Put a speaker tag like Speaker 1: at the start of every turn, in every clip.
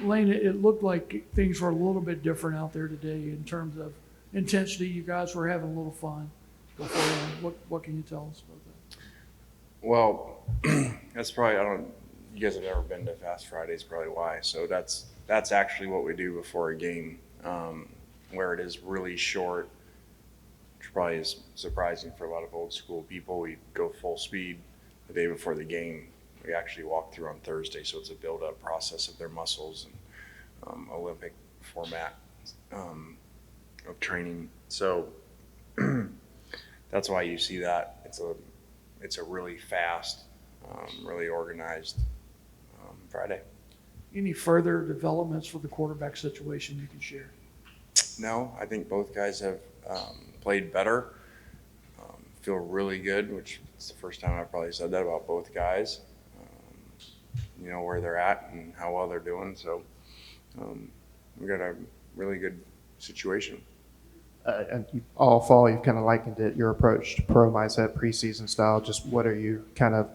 Speaker 1: Lane, it looked like things were a little bit different out there today in terms of intensity. You guys were having a little fun beforehand. What can you tell us about that?
Speaker 2: Well, that's probably, I don't, you guys have never been to Fast Fridays, probably why. So that's actually what we do before a game, where it is really short, which probably is surprising for a lot of old school people. We go full speed the day before the game. We actually walk through on Thursday, so it's a build-up process of their muscles and Olympic format of training. So that's why you see that. It's a really fast, really organized Friday.
Speaker 1: Any further developments for the quarterback situation you can share?
Speaker 2: No, I think both guys have played better. Feel really good, which is the first time I've probably said that about both guys. You know where they're at and how well they're doing. So we've got a really good situation.
Speaker 3: And all fall, you've kind of likened it, your approach to pro mindset, preseason style. Just what are you kind of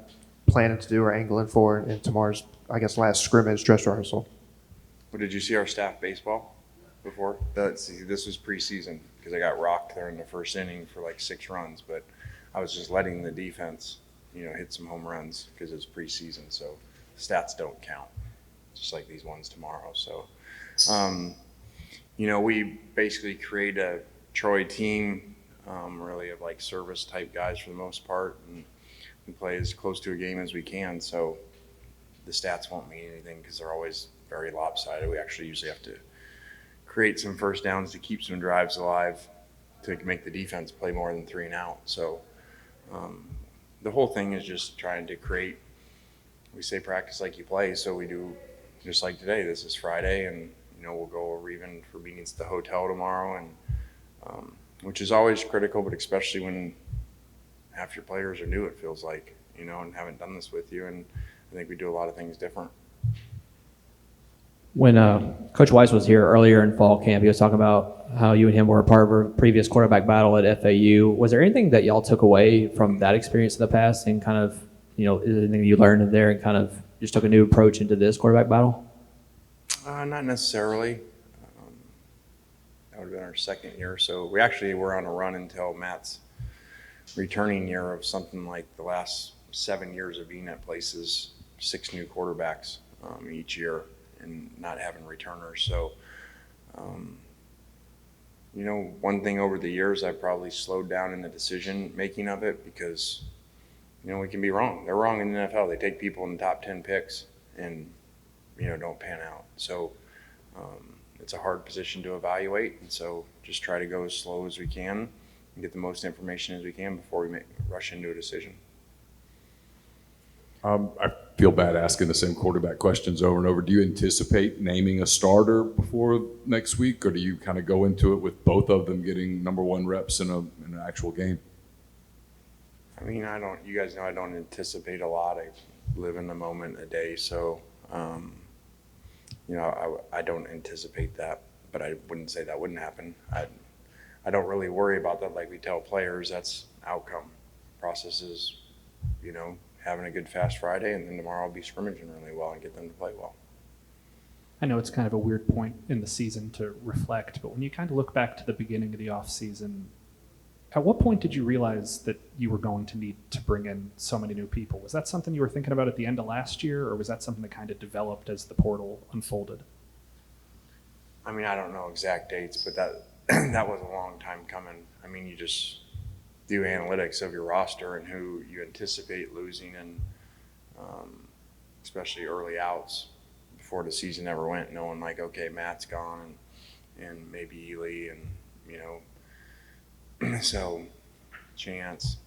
Speaker 3: planning to do or angling for in tomorrow's, I guess, last scrimmage dress rehearsal?
Speaker 2: But did you see our staff baseball before? This was preseason because I got rocked there in the first inning for like 6 runs, but I was just letting the defense, hit some home runs because it's preseason. So stats don't count, just like these ones tomorrow. So, we basically create a Troy team, really of like service type guys for the most part, and we play as close to a game as we can. So the stats won't mean anything because they're always very lopsided. We actually usually have to create some first downs to keep some drives alive to make the defense play more than 3 and out. So the whole thing is just trying to create, we say practice like you play, so we do just like today. This is Friday, and we'll go over even for meetings at the hotel tomorrow, and which is always critical, but especially when half your players are new, it feels like, and haven't done this with you, and I think we do a lot of things different.
Speaker 4: When Coach Weiss was here earlier in fall camp, he was talking about how you and him were a part of a previous quarterback battle at FAU. Was there anything that y'all took away from that experience in the past and kind of, anything you learned in there and kind of just took a new approach into this quarterback battle?
Speaker 2: Not necessarily. That would have been our second year. So we actually were on a run until Matt's returning year of something like the last 7 years of being at places, 6 new quarterbacks each year and not having returners. So, one thing over the years, I probably slowed down in the decision making of it because, we can be wrong. They're wrong in the NFL. They take people in the top 10 picks and, don't pan out. So it's a hard position to evaluate. And so just try to go as slow as we can and get the most information as we can before we rush into a decision.
Speaker 5: I feel bad asking the same quarterback questions over and over. Do you anticipate naming a starter before next week, or do you kind of go into it with both of them getting number 1 reps in an actual game?
Speaker 2: I mean, you guys know I don't anticipate a lot. I live in the moment a day. So, I don't anticipate that, but I wouldn't say that wouldn't happen. I don't really worry about that. Like we tell players, that's outcome. Process is, having a good Fast Friday, and then tomorrow I'll be scrimmaging really well and get them to play well.
Speaker 6: I know it's kind of a weird point in the season to reflect, but when you kind of look back to the beginning of the offseason, at what point did you realize that you were going to need to bring in so many new people? Was that something you were thinking about at the end of last year, or was that something that kind of developed as the portal unfolded?
Speaker 2: I mean, I don't know exact dates, but that was a long time coming. I mean, you just do analytics of your roster and who you anticipate losing, and especially early outs before the season ever went, knowing like, okay, Matt's gone and maybe Ely and, so Chance,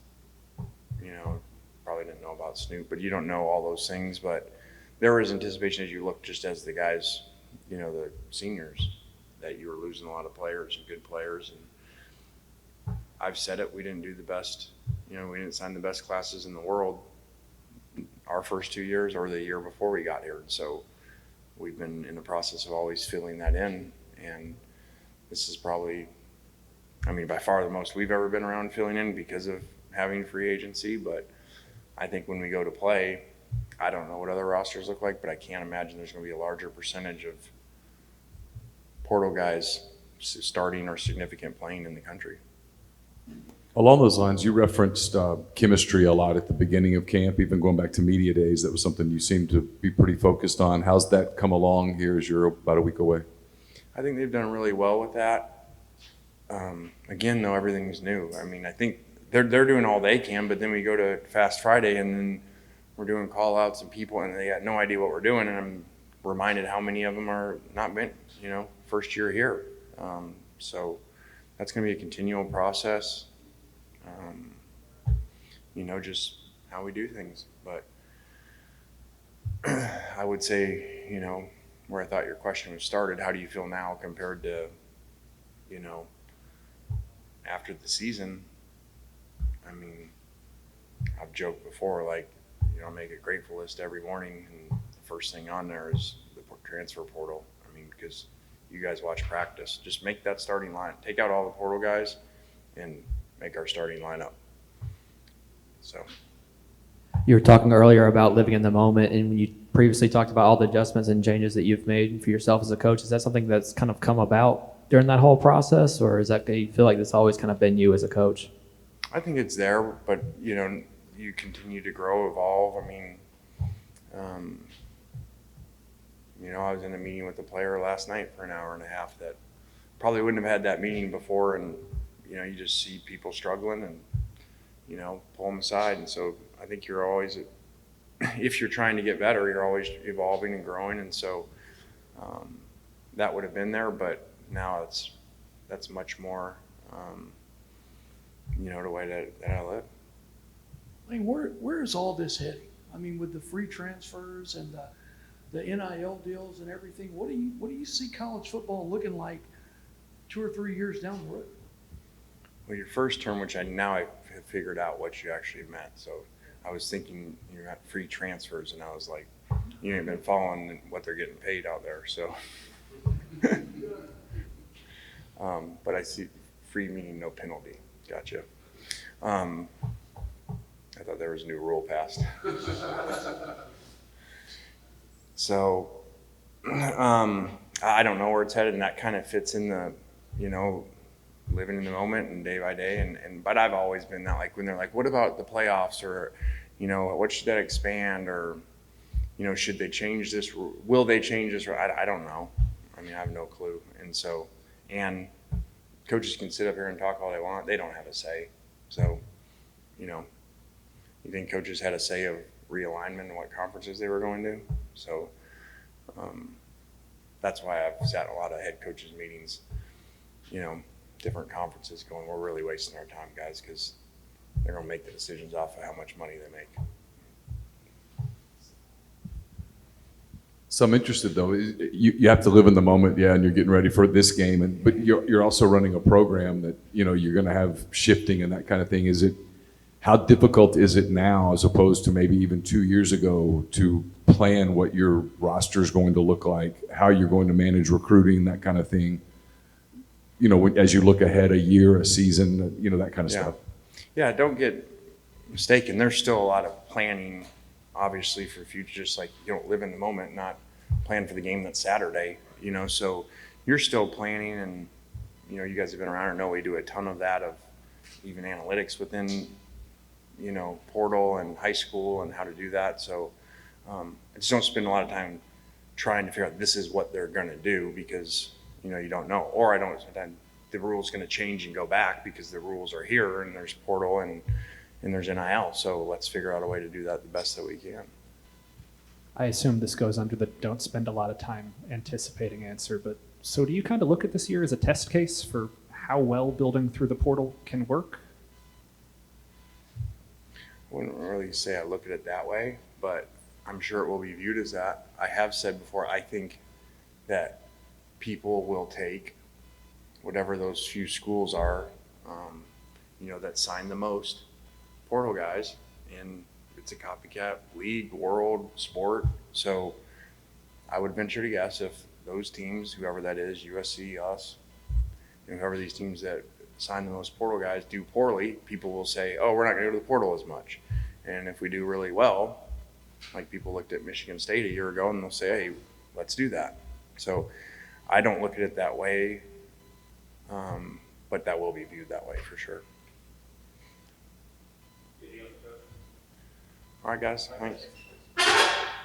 Speaker 2: probably didn't know about Snoop, but you don't know all those things. But there was anticipation as you look just as the guys, the seniors, that you were losing a lot of players and good players. And I've said it, we didn't do the best, we didn't sign the best classes in the world our first 2 years or the year before we got here. And so we've been in the process of always filling that in. And this is probably, by far the most we've ever been around filling in because of having free agency. But I think when we go to play, I don't know what other rosters look like, but I can't imagine there's going to be a larger percentage of portal guys starting or significant playing in the country.
Speaker 5: Along those lines, you referenced chemistry a lot at the beginning of camp, even going back to media days. That was something you seemed to be pretty focused on. How's that come along here as you're about a week away?
Speaker 2: I think they've done really well with that. Again, though, everything's new. I mean, I think they're doing all they can, but then we go to Fast Friday and then we're doing call outs and people, and they got no idea what we're doing. And I'm reminded how many of them are not been, first year here. So that's going to be a continual process. Just how we do things. But I would say, where I thought your question was started, how do you feel now compared to, after the season? I mean, I've joked before, like, I make a grateful list every morning, and the first thing on there is the transfer portal. I mean, because you guys watch practice, just make that starting line. Take out all the portal guys and make our starting lineup. So.
Speaker 4: You were talking earlier about living in the moment, and when you previously talked about all the adjustments and changes that you've made for yourself as a coach, is that something that's kind of come about during that whole process, or is that you feel like it's always kind of been you as a coach?
Speaker 2: I think it's there, but you continue to grow, evolve. I mean, I was in a meeting with a player last night for an hour and a half that probably wouldn't have had that meeting before, and you just see people struggling and pull them aside. And so I think you're always, if you're trying to get better, you're always evolving and growing. And so that would have been there, but now that's much more, the way that I live.
Speaker 1: I mean, where is all this heading? I mean, with the free transfers and the NIL deals and everything, what do you see college football looking like 2 or 3 years down the road?
Speaker 2: Well, your first term, which I have figured out what you actually meant. So I was thinking you got free transfers, and I was like, you ain't been following what they're getting paid out there. So, but I see free meaning no penalty. Gotcha. I thought there was a new rule passed. So, I don't know where it's headed, and that kind of fits in the, living in the moment and day by day. But I've always been that, like, when they're like, what about the playoffs, or, what should that expand, or, should they change this? Will they change this? I don't know. I mean, I have no clue. And so, and coaches can sit up here and talk all they want. They don't have a say. So, you think coaches had a say of realignment and what conferences they were going to? So that's why I've sat in a lot of head coaches meetings, different conferences going, we're really wasting our time, guys, because they're going to make the decisions off of how much money they make.
Speaker 5: So I'm interested, though. You have to live in the moment, and you're getting ready for this game, but you're also running a program that you're going to have shifting and that kind of thing. How difficult is it now, as opposed to maybe even 2 years ago, to plan what your roster is going to look like, how you're going to manage recruiting, that kind of thing? As you look ahead a year, a season, that kind of stuff.
Speaker 2: Yeah, don't get mistaken. There's still a lot of planning, obviously, for the future. Just like you don't live in the moment, not plan for the game that's Saturday. So you're still planning, and you guys have been around or know we do a ton of that, of even analytics within portal and high school and how to do that. So I just don't spend a lot of time trying to figure out this is what they're going to do, because you don't know, or I don't. Sometimes the rule's going to change and go back because the rules are here, and there's portal and there's NIL. So let's figure out a way to do that the best that we can.
Speaker 6: I assume this goes under the don't spend a lot of time anticipating answer, but so do you kind of look at this year as a test case for how well building through the portal can work?
Speaker 2: I wouldn't really say I look at it that way, but I'm sure it will be viewed as that. I have said before, I think that people will take whatever those few schools are, that sign the most portal guys, and it's a copycat league, world, sport. So I would venture to guess if those teams, whoever that is, USC, us, whoever these teams that sign the most portal guys do poorly, people will say, oh, we're not going to go to the portal as much. And if we do really well, Like people looked at Michigan State a year ago and they'll say, hey, let's do that. So I don't look at it that way, but that will be viewed that way for sure. All right, guys. Thanks.